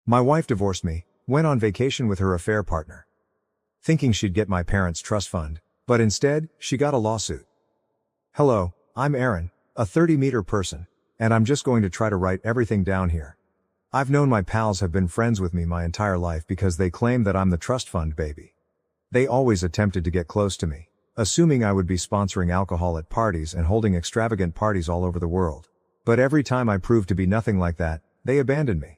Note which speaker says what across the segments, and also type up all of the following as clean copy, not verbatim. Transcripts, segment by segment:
Speaker 1: My wife divorced me, went on vacation with her affair partner, thinking she'd get my parents' trust fund, but instead, she got a lawsuit. Hello, I'm Aaron, a 30-meter person, and I'm just going to try to write everything down here. I've known my pals have been friends with me my entire life because they claim that I'm the trust fund baby. They always attempted to get close to me, assuming I would be sponsoring alcohol at parties and holding extravagant parties all over the world. But every time I proved to be nothing like that, they abandoned me.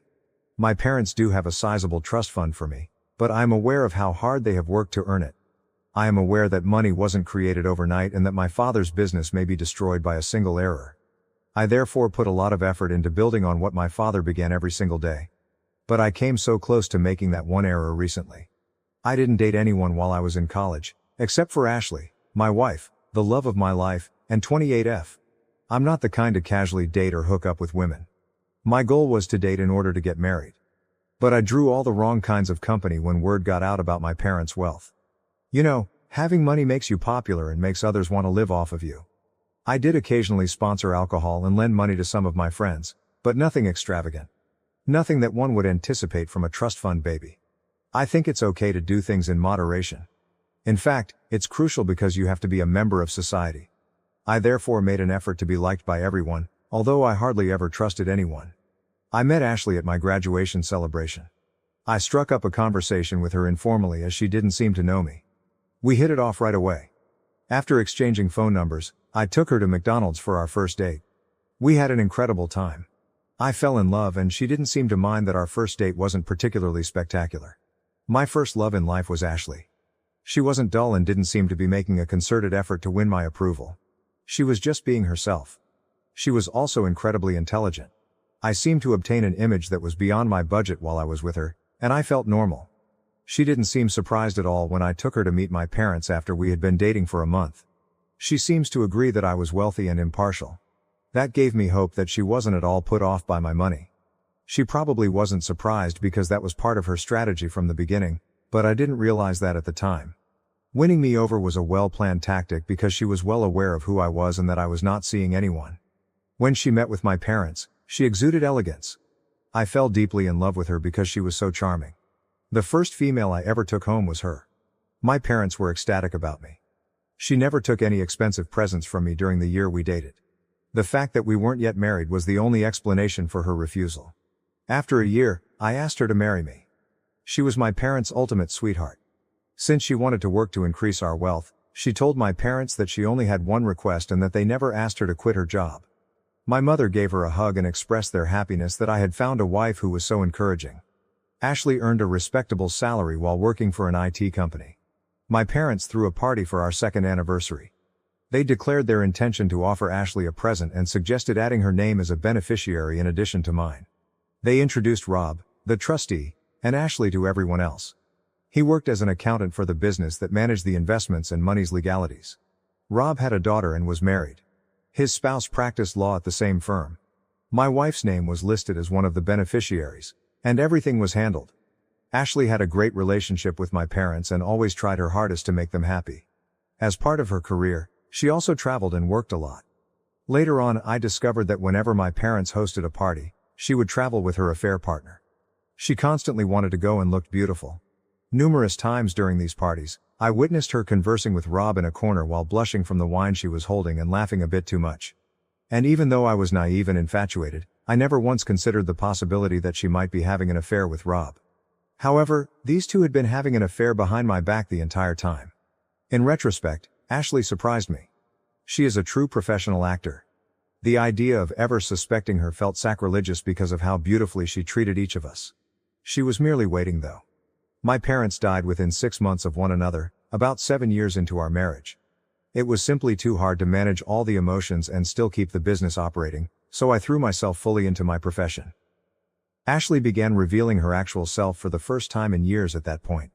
Speaker 1: My parents do have a sizable trust fund for me, but I am aware of how hard they have worked to earn it. I am aware that money wasn't created overnight and that my father's business may be destroyed by a single error. I therefore put a lot of effort into building on what my father began every single day. But I came so close to making that one error recently. I didn't date anyone while I was in college, except for Ashley, my wife, the love of my life, and 28F. I'm not the kind to casually date or hook up with women. My goal was to date in order to get married. But I drew all the wrong kinds of company when word got out about my parents' wealth. You know, having money makes you popular and makes others want to live off of you. I did occasionally sponsor alcohol and lend money to some of my friends, but nothing extravagant. Nothing that one would anticipate from a trust fund baby. I think it's okay to do things in moderation. In fact, it's crucial because you have to be a member of society. I therefore made an effort to be liked by everyone, although I hardly ever trusted anyone. I met Ashley at my graduation celebration. I struck up a conversation with her informally as she didn't seem to know me. We hit it off right away. After exchanging phone numbers, I took her to McDonald's for our first date. We had an incredible time. I fell in love and she didn't seem to mind that our first date wasn't particularly spectacular. My first love in life was Ashley. She wasn't dull and didn't seem to be making a concerted effort to win my approval. She was just being herself. She was also incredibly intelligent. I seemed to obtain an image that was beyond my budget while I was with her, and I felt normal. She didn't seem surprised at all when I took her to meet my parents after we had been dating for a month. She seems to agree that I was wealthy and impartial. That gave me hope that she wasn't at all put off by my money. She probably wasn't surprised because that was part of her strategy from the beginning, but I didn't realize that at the time. Winning me over was a well-planned tactic because she was well aware of who I was and that I was not seeing anyone. When she met with my parents, she exuded elegance. I fell deeply in love with her because she was so charming. The first female I ever took home was her. My parents were ecstatic about me. She never took any expensive presents from me during the year we dated. The fact that we weren't yet married was the only explanation for her refusal. After a year, I asked her to marry me. She was my parents' ultimate sweetheart. Since she wanted to work to increase our wealth, she told my parents that she only had one request and that they never asked her to quit her job. My mother gave her a hug and expressed their happiness that I had found a wife who was so encouraging. Ashley earned a respectable salary while working for an IT company. My parents threw a party for our second anniversary. They declared their intention to offer Ashley a present and suggested adding her name as a beneficiary in addition to mine. They introduced Rob, the trustee, and Ashley to everyone else. He worked as an accountant for the business that managed the investments and money's legalities. Rob had a daughter and was married. His spouse practiced law at the same firm. My wife's name was listed as one of the beneficiaries, and everything was handled. Ashley had a great relationship with my parents and always tried her hardest to make them happy. As part of her career, she also traveled and worked a lot. Later on, I discovered that whenever my parents hosted a party, she would travel with her affair partner. She constantly wanted to go and looked beautiful. Numerous times during these parties, I witnessed her conversing with Rob in a corner while blushing from the wine she was holding and laughing a bit too much. And even though I was naive and infatuated, I never once considered the possibility that she might be having an affair with Rob. However, these two had been having an affair behind my back the entire time. In retrospect, Ashley surprised me. She is a true professional actor. The idea of ever suspecting her felt sacrilegious because of how beautifully she treated each of us. She was merely waiting though. My parents died within 6 months of one another, about 7 years into our marriage. It was simply too hard to manage all the emotions and still keep the business operating, so I threw myself fully into my profession. Ashley began revealing her actual self for the first time in years at that point.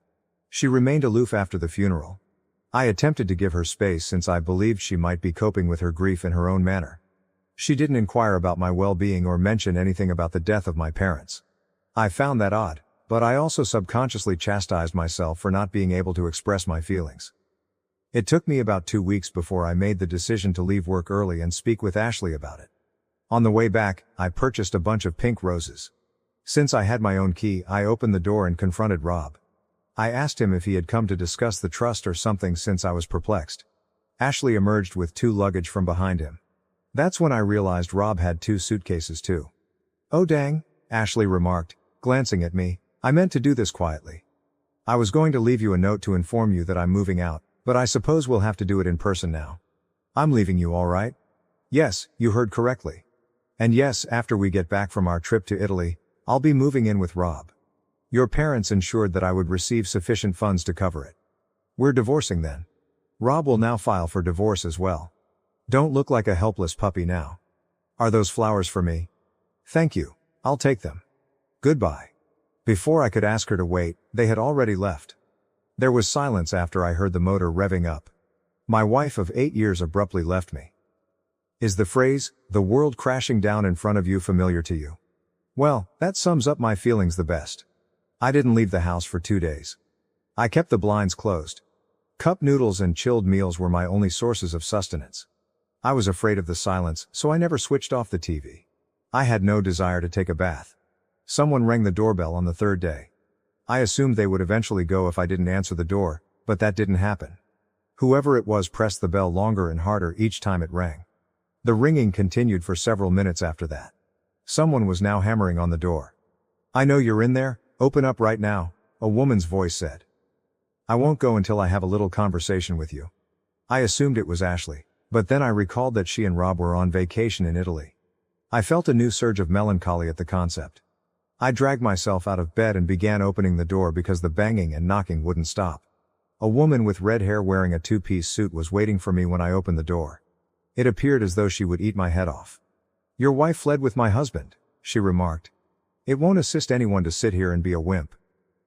Speaker 1: She remained aloof after the funeral. I attempted to give her space since I believed she might be coping with her grief in her own manner. She didn't inquire about my well-being or mention anything about the death of my parents. I found that odd, but I also subconsciously chastised myself for not being able to express my feelings. It took me about 2 weeks before I made the decision to leave work early and speak with Ashley about it. On the way back, I purchased a bunch of pink roses. Since I had my own key, I opened the door and confronted Rob. I asked him if he had come to discuss the trust or something since I was perplexed. Ashley emerged with 2 luggage from behind him. That's when I realized Rob had 2 suitcases too. "Oh dang," Ashley remarked, glancing at me. "I meant to do this quietly. I was going to leave you a note to inform you that I'm moving out, but I suppose we'll have to do it in person now. I'm leaving you, all right?" "Yes, you heard correctly. And yes, after we get back from our trip to Italy, I'll be moving in with Rob. Your parents ensured that I would receive sufficient funds to cover it. We're divorcing then. Rob will now file for divorce as well. Don't look like a helpless puppy now. Are those flowers for me?" "Thank you, I'll take them. Goodbye." Before I could ask her to wait, they had already left. There was silence after I heard the motor revving up. My wife of 8 years abruptly left me. Is the phrase, "the world crashing down in front of you," familiar to you? Well, that sums up my feelings the best. I didn't leave the house for 2 days. I kept the blinds closed. Cup noodles and chilled meals were my only sources of sustenance. I was afraid of the silence, so I never switched off the TV. I had no desire to take a bath. Someone rang the doorbell on the 3rd day. I assumed they would eventually go if I didn't answer the door, but that didn't happen. Whoever it was pressed the bell longer and harder each time it rang. The ringing continued for several minutes after that. Someone was now hammering on the door. "I know you're in there, open up right now," a woman's voice said. "I won't go until I have a little conversation with you." I assumed it was Ashley, but then I recalled that she and Rob were on vacation in Italy. I felt a new surge of melancholy at the concept. I dragged myself out of bed and began opening the door because the banging and knocking wouldn't stop. A woman with red hair wearing a 2-piece suit was waiting for me when I opened the door. It appeared as though she would eat my head off. "Your wife fled with my husband," she remarked. "It won't assist anyone to sit here and be a wimp.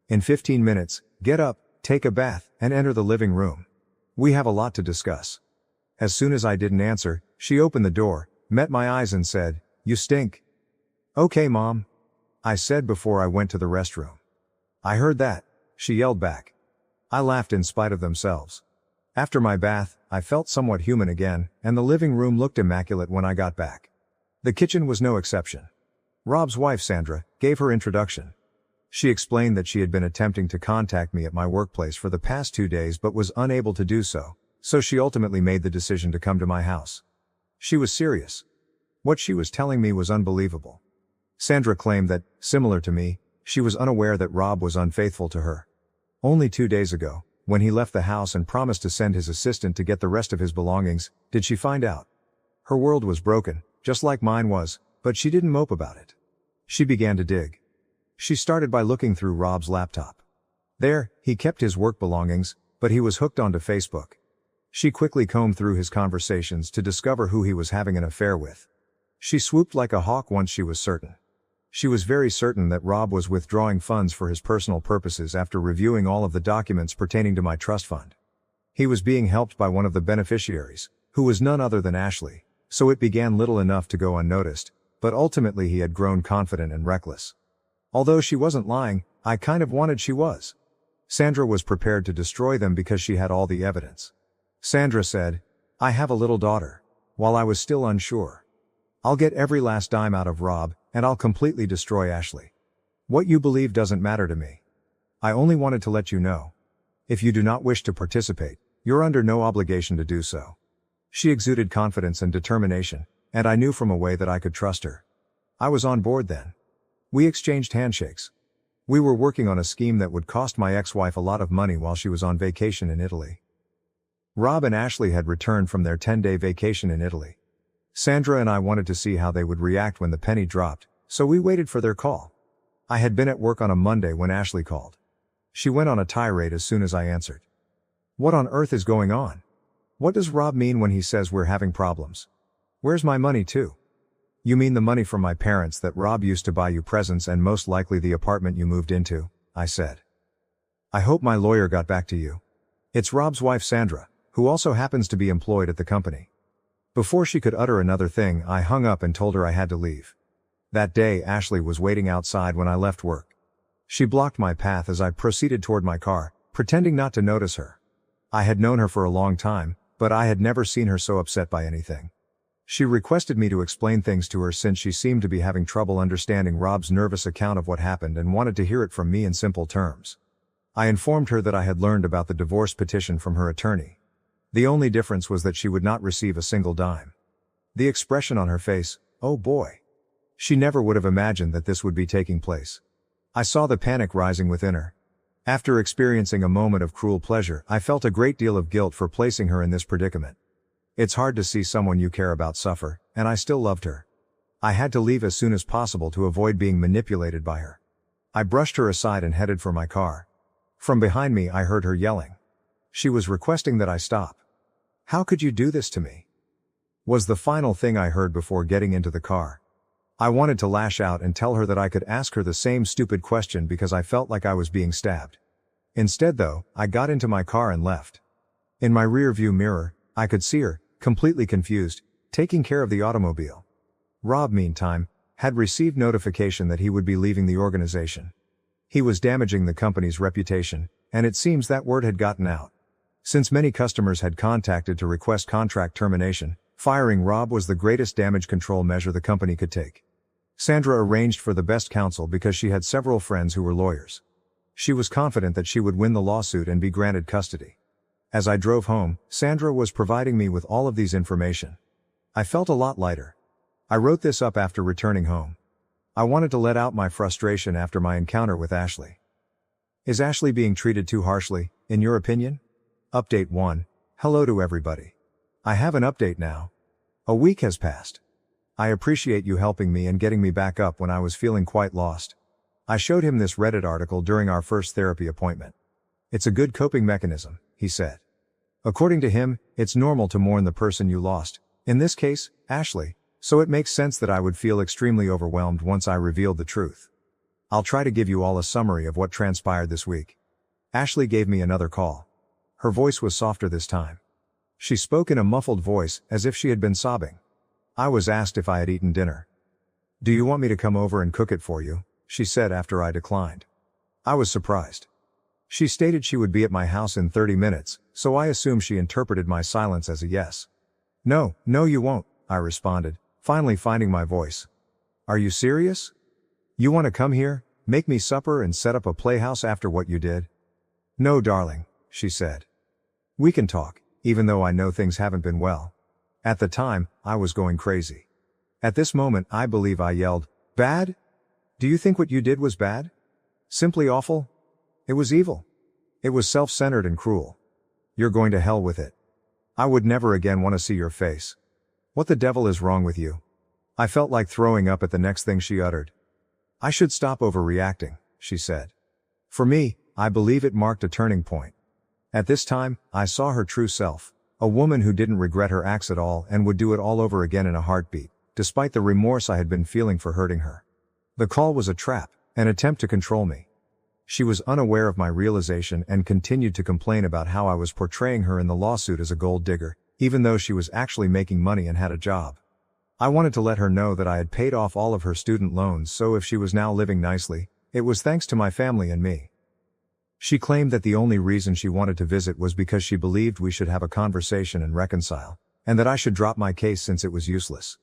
Speaker 1: In 15 minutes, get up, take a bath, and enter the living room. We have a lot to discuss." As soon as I didn't answer, she opened the door, met my eyes and said, "You stink." "Okay, Mom," I said before I went to the restroom. "I heard that," she yelled back. I laughed in spite of themselves. After my bath, I felt somewhat human again, and the living room looked immaculate when I got back. The kitchen was no exception. Rob's wife, Sandra, gave her introduction. She explained that she had been attempting to contact me at my workplace for the past 2 days but was unable to do so, so she ultimately made the decision to come to my house. She was serious. What she was telling me was unbelievable. Sandra claimed that, similar to me, she was unaware that Rob was unfaithful to her. Only 2 days ago, when he left the house and promised to send his assistant to get the rest of his belongings, did she find out. Her world was broken, just like mine was, but she didn't mope about it. She began to dig. She started by looking through Rob's laptop. There, he kept his work belongings, but he was hooked onto Facebook. She quickly combed through his conversations to discover who he was having an affair with. She swooped like a hawk once she was certain. She was very certain that Rob was withdrawing funds for his personal purposes after reviewing all of the documents pertaining to my trust fund. He was being helped by one of the beneficiaries, who was none other than Ashley, so it began little enough to go unnoticed, but ultimately he had grown confident and reckless. Although she wasn't lying, I kind of wanted she was. Sandra was prepared to destroy them because she had all the evidence. Sandra said, "I have a little daughter," while I was still unsure. "I'll get every last dime out of Rob, and I'll completely destroy Ashley. What you believe doesn't matter to me. I only wanted to let you know. If you do not wish to participate, you're under no obligation to do so." She exuded confidence and determination, and I knew from a way that I could trust her. I was on board then. We exchanged handshakes. We were working on a scheme that would cost my ex-wife a lot of money while she was on vacation in Italy. Rob and Ashley had returned from their 10-day vacation in Italy. Sandra and I wanted to see how they would react when the penny dropped, so we waited for their call. I had been at work on a Monday when Ashley called. She went on a tirade as soon as I answered. "What on earth is going on? What does Rob mean when he says we're having problems? Where's my money too?" "You mean the money from my parents that Rob used to buy you presents and most likely the apartment you moved into," I said. "I hope my lawyer got back to you. It's Rob's wife Sandra, who also happens to be employed at the company." Before she could utter another thing, I hung up and told her I had to leave. That day, Ashley was waiting outside when I left work. She blocked my path as I proceeded toward my car, pretending not to notice her. I had known her for a long time, but I had never seen her so upset by anything. She requested me to explain things to her since she seemed to be having trouble understanding Rob's nervous account of what happened and wanted to hear it from me in simple terms. I informed her that I had learned about the divorce petition from her attorney. The only difference was that she would not receive a single dime. The expression on her face, oh boy. She never would have imagined that this would be taking place. I saw the panic rising within her. After experiencing a moment of cruel pleasure, I felt a great deal of guilt for placing her in this predicament. It's hard to see someone you care about suffer, and I still loved her. I had to leave as soon as possible to avoid being manipulated by her. I brushed her aside and headed for my car. From behind me I heard her yelling. She was requesting that I stop. "How could you do this to me?" was the final thing I heard before getting into the car. I wanted to lash out and tell her that I could ask her the same stupid question because I felt like I was being stabbed. Instead though, I got into my car and left. In my rear view mirror, I could see her, completely confused, taking care of the automobile. Rob, meantime, had received notification that he would be leaving the organization. He was damaging the company's reputation, and it seems that word had gotten out. Since many customers had contacted to request contract termination, firing Rob was the greatest damage control measure the company could take. Sandra arranged for the best counsel because she had several friends who were lawyers. She was confident that she would win the lawsuit and be granted custody. As I drove home, Sandra was providing me with all of these information. I felt a lot lighter. I wrote this up after returning home. I wanted to let out my frustration after my encounter with Ashley. Is Ashley being treated too harshly, in your opinion? Update 1. Hello to everybody. I have an update now. A week has passed. I appreciate you helping me and getting me back up when I was feeling quite lost. I showed him this Reddit article during our first therapy appointment. It's a good coping mechanism, he said. According to him, it's normal to mourn the person you lost, in this case, Ashley, so it makes sense that I would feel extremely overwhelmed once I revealed the truth. I'll try to give you all a summary of what transpired this week. Ashley gave me another call. Her voice was softer this time. She spoke in a muffled voice, as if she had been sobbing. I was asked if I had eaten dinner. "Do you want me to come over and cook it for you?" she said after I declined. I was surprised. She stated she would be at my house in 30 minutes, so I assumed she interpreted my silence as a yes. No, you won't," I responded, finally finding my voice. "Are you serious? You want to come here, make me supper and set up a playhouse after what you did?" "No, darling," she said. "We can talk, even though I know things haven't been well." At the time, I was going crazy. At this moment, I believe I yelled, "Bad? Do you think what you did was bad? Simply awful? It was evil. It was self-centered and cruel. You're going to hell with it. I would never again want to see your face. What the devil is wrong with you?" I felt like throwing up at the next thing she uttered. "I should stop overreacting," she said. For me, I believe it marked a turning point. At this time, I saw her true self, a woman who didn't regret her acts at all and would do it all over again in a heartbeat, despite the remorse I had been feeling for hurting her. The call was a trap, an attempt to control me. She was unaware of my realization and continued to complain about how I was portraying her in the lawsuit as a gold digger, even though she was actually making money and had a job. I wanted to let her know that I had paid off all of her student loans, so if she was now living nicely, it was thanks to my family and me. She claimed that the only reason she wanted to visit was because she believed we should have a conversation and reconcile, and that I should drop my case since it was useless.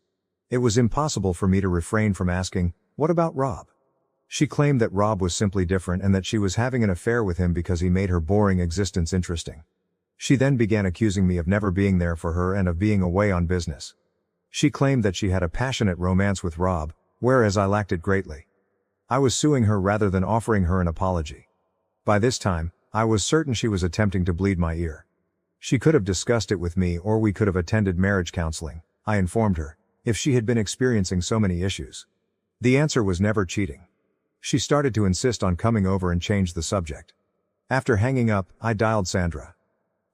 Speaker 1: It was impossible for me to refrain from asking, "What about Rob?" She claimed that Rob was simply different and that she was having an affair with him because he made her boring existence interesting. She then began accusing me of never being there for her and of being away on business. She claimed that she had a passionate romance with Rob, whereas I lacked it greatly. I was suing her rather than offering her an apology. By this time, I was certain she was attempting to bleed my ear. She could have discussed it with me or we could have attended marriage counseling, I informed her, if she had been experiencing so many issues. The answer was never cheating. She started to insist on coming over and change the subject. After hanging up, I dialed Sandra.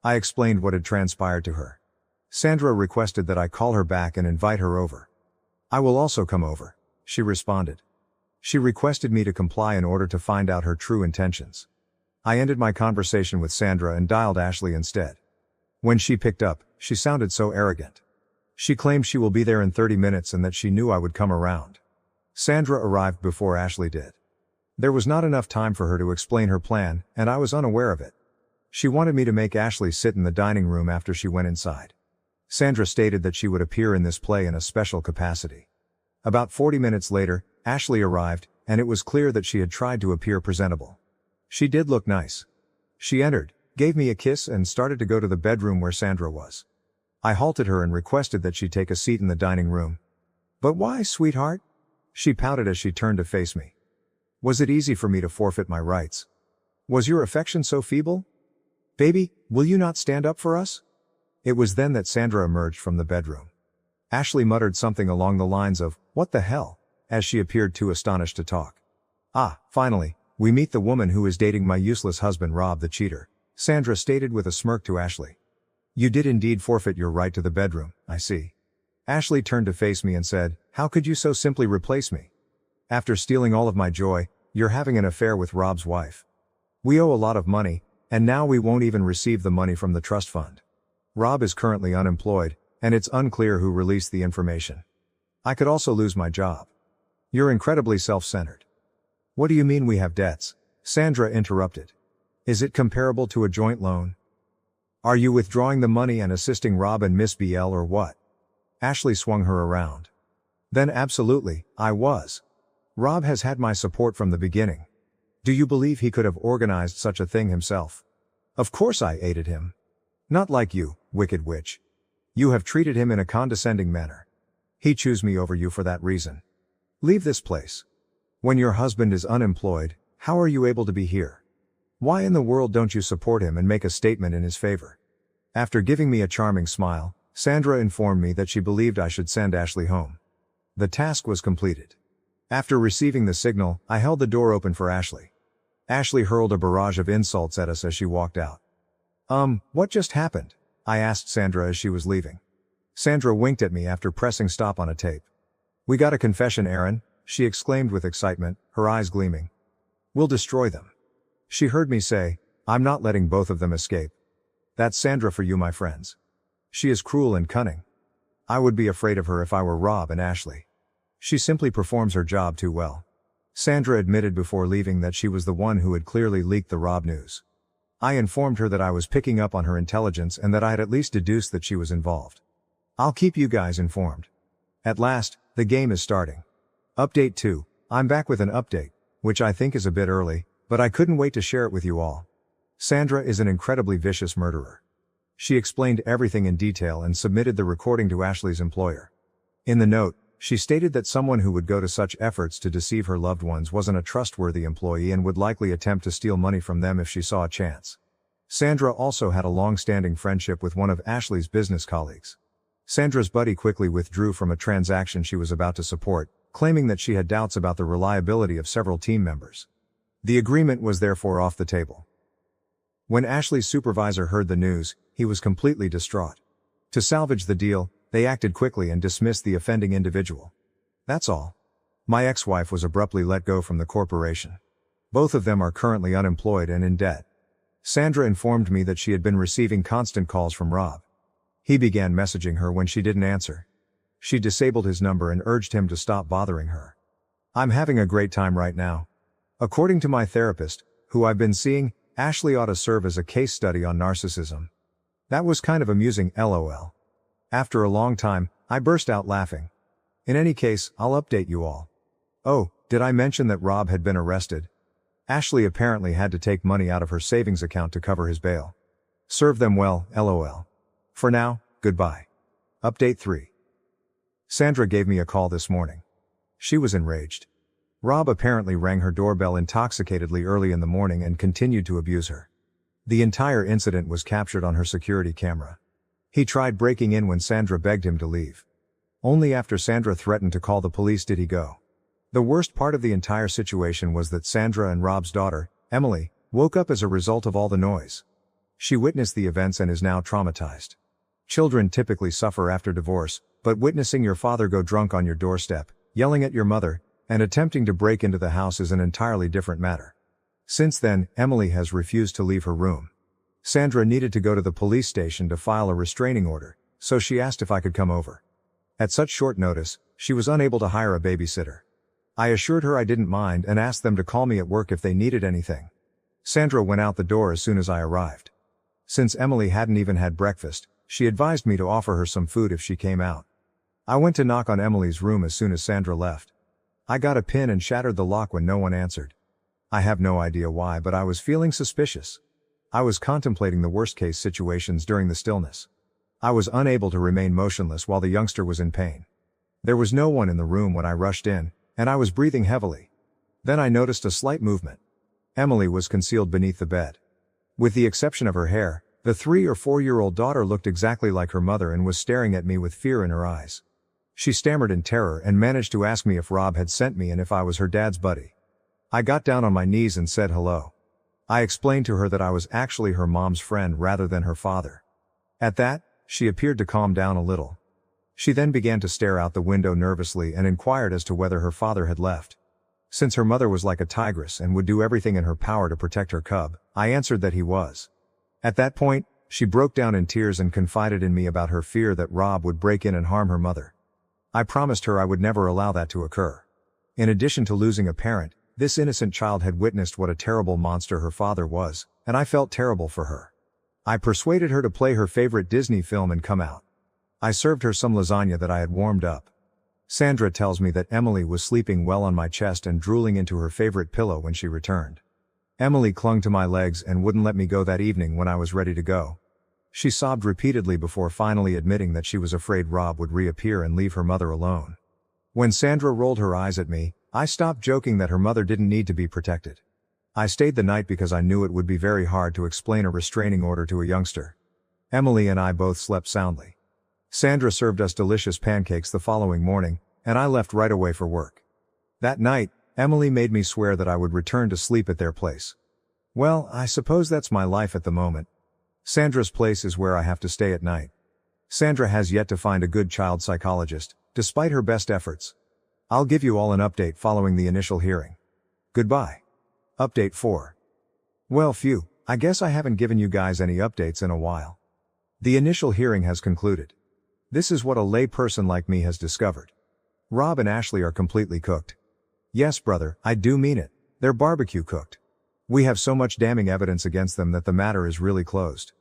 Speaker 1: I explained what had transpired to her. Sandra requested that I call her back and invite her over. "I will also come over," she responded. She requested me to comply in order to find out her true intentions. I ended my conversation with Sandra and dialed Ashley instead. When she picked up, she sounded so arrogant. She claimed she will be there in 30 minutes and that she knew I would come around. Sandra arrived before Ashley did. There was not enough time for her to explain her plan, and I was unaware of it. She wanted me to make Ashley sit in the dining room after she went inside. Sandra stated that she would appear in this play in a special capacity. About 40 minutes later, Ashley arrived, and it was clear that she had tried to appear presentable. She did look nice. She entered, gave me a kiss and started to go to the bedroom where Sandra was. I halted her and requested that she take a seat in the dining room. "But why, sweetheart?" She pouted as she turned to face me. "Was it easy for me to forfeit my rights? Was your affection so feeble? Baby, will you not stand up for us?" It was then that Sandra emerged from the bedroom. Ashley muttered something along the lines of, "What the hell?" as she appeared too astonished to talk. "Ah, finally, we meet the woman who is dating my useless husband Rob the cheater," Sandra stated with a smirk to Ashley. "You did indeed forfeit your right to the bedroom, I see." Ashley turned to face me and said, "How could you so simply replace me? After stealing all of my joy, you're having an affair with Rob's wife. We owe a lot of money, and now we won't even receive the money from the trust fund. Rob is currently unemployed, and it's unclear who released the information. I could also lose my job. You're incredibly self-centered." "What do you mean we have debts?" Sandra interrupted. "Is it comparable to a joint loan? Are you withdrawing the money and assisting Rob and Miss BL or what?" Ashley swung her around. "Then absolutely, I was. Rob has had my support from the beginning. Do you believe he could have organized such a thing himself? Of course I aided him. Not like you, wicked witch. You have treated him in a condescending manner. He chose me over you for that reason. Leave this place. When your husband is unemployed, how are you able to be here? Why in the world don't you support him and make a statement in his favor?" After giving me a charming smile, Sandra informed me that she believed I should send Ashley home. The task was completed. After receiving the signal, I held the door open for Ashley. Ashley hurled a barrage of insults at us as she walked out. What just happened?" I asked Sandra as she was leaving. Sandra winked at me after pressing stop on a tape. "We got a confession, Aaron," she exclaimed with excitement, her eyes gleaming. "We'll destroy them." She heard me say, "I'm not letting both of them escape. That's Sandra for you, my friends. She is cruel and cunning. I would be afraid of her if I were Rob and Ashley. She simply performs her job too well." Sandra admitted before leaving that she was the one who had clearly leaked the Rob news. I informed her that I was picking up on her intelligence and that I had at least deduced that she was involved. "I'll keep you guys informed. At last, the game is starting. Update 2. I'm back with an update, which I think is a bit early, but I couldn't wait to share it with you all. Sandra is an incredibly vicious murderer." She explained everything in detail and submitted the recording to Ashley's employer. In the note, she stated that someone who would go to such efforts to deceive her loved ones wasn't a trustworthy employee and would likely attempt to steal money from them if she saw a chance. Sandra also had a long-standing friendship with one of Ashley's business colleagues. Sandra's buddy quickly withdrew from a transaction she was about to support, claiming that she had doubts about the reliability of several team members. The agreement was therefore off the table. When Ashley's supervisor heard the news, he was completely distraught. To salvage the deal, they acted quickly and dismissed the offending individual. That's all. My ex-wife was abruptly let go from the corporation. Both of them are currently unemployed and in debt. Sandra informed me that she had been receiving constant calls from Rob. He began messaging her when she didn't answer. She disabled his number and urged him to stop bothering her. "I'm having a great time right now. According to my therapist, who I've been seeing, Ashley ought to serve as a case study on narcissism." That was kind of amusing, lol. After a long time, I burst out laughing. In any case, I'll update you all. Oh, did I mention that Rob had been arrested? Ashley apparently had to take money out of her savings account to cover his bail. Serve them well, lol. For now, goodbye. Update 3. Sandra gave me a call this morning. She was enraged. Rob apparently rang her doorbell intoxicatedly early in the morning and continued to abuse her. The entire incident was captured on her security camera. He tried breaking in when Sandra begged him to leave. Only after Sandra threatened to call the police did he go. The worst part of the entire situation was that Sandra and Rob's daughter, Emily, woke up as a result of all the noise. She witnessed the events and is now traumatized. Children typically suffer after divorce, but witnessing your father go drunk on your doorstep, yelling at your mother, and attempting to break into the house is an entirely different matter. Since then, Emily has refused to leave her room. Sandra needed to go to the police station to file a restraining order, so she asked if I could come over. At such short notice, she was unable to hire a babysitter. I assured her I didn't mind and asked them to call me at work if they needed anything. Sandra went out the door as soon as I arrived. Since Emily hadn't even had breakfast, She advised me to offer her some food if she came out. I went to knock on Emily's room as soon as Sandra left. I got a pin and shattered the lock when no one answered. I have no idea why, but I was feeling suspicious. I was contemplating the worst-case situations during the stillness. I was unable to remain motionless while the youngster was in pain. There was no one in the room when I rushed in, and I was breathing heavily. Then I noticed a slight movement. Emily was concealed beneath the bed. With the exception of her hair, the 3 or 4-year-old daughter looked exactly like her mother and was staring at me with fear in her eyes. She stammered in terror and managed to ask me if Rob had sent me and if I was her dad's buddy. I got down on my knees and said hello. I explained to her that I was actually her mom's friend rather than her father. At that, she appeared to calm down a little. She then began to stare out the window nervously and inquired as to whether her father had left. Since her mother was like a tigress and would do everything in her power to protect her cub, I answered that he was. At that point, she broke down in tears and confided in me about her fear that Rob would break in and harm her mother. I promised her I would never allow that to occur. In addition to losing a parent, this innocent child had witnessed what a terrible monster her father was, and I felt terrible for her. I persuaded her to play her favorite Disney film and come out. I served her some lasagna that I had warmed up. Sandra tells me that Emily was sleeping well on my chest and drooling into her favorite pillow when she returned. Emily clung to my legs and wouldn't let me go that evening when I was ready to go. She sobbed repeatedly before finally admitting that she was afraid Rob would reappear and leave her mother alone. When Sandra rolled her eyes at me, I stopped joking that her mother didn't need to be protected. I stayed the night because I knew it would be very hard to explain a restraining order to a youngster. Emily and I both slept soundly. Sandra served us delicious pancakes the following morning, and I left right away for work. That night, Emily made me swear that I would return to sleep at their place. Well, I suppose that's my life at the moment. Sandra's place is where I have to stay at night. Sandra has yet to find a good child psychologist, despite her best efforts. I'll give you all an update following the initial hearing. Goodbye. Update 4. Well, phew, I guess I haven't given you guys any updates in a while. The initial hearing has concluded. This is what a lay person like me has discovered. Rob and Ashley are completely cooked. Yes, brother, I do mean it. They're barbecue cooked. We have so much damning evidence against them that the matter is really closed.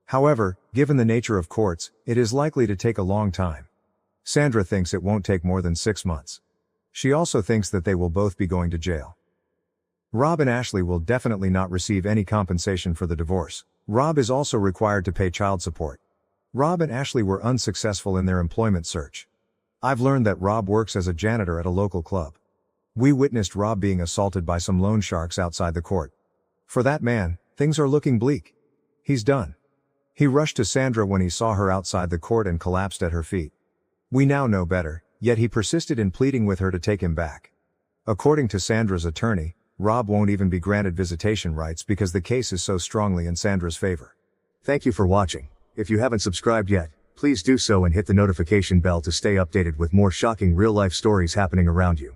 Speaker 1: However, given the nature of courts, it is likely to take a long time. Sandra thinks it won't take more than 6 months. She also thinks that they will both be going to jail. Rob and Ashley will definitely not receive any compensation for the divorce. Rob is also required to pay child support. Rob and Ashley were unsuccessful in their employment search. I've learned that Rob works as a janitor at a local club. We witnessed Rob being assaulted by some loan sharks outside the court. For that man, things are looking bleak. He's done. He rushed to Sandra when he saw her outside the court and collapsed at her feet. We now know better, yet he persisted in pleading with her to take him back. According to Sandra's attorney, Rob won't even be granted visitation rights because the case is so strongly in Sandra's favor.
Speaker 2: Thank you for watching. If you haven't subscribed yet, please do so and hit the notification bell to stay updated with more shocking real-life stories happening around you.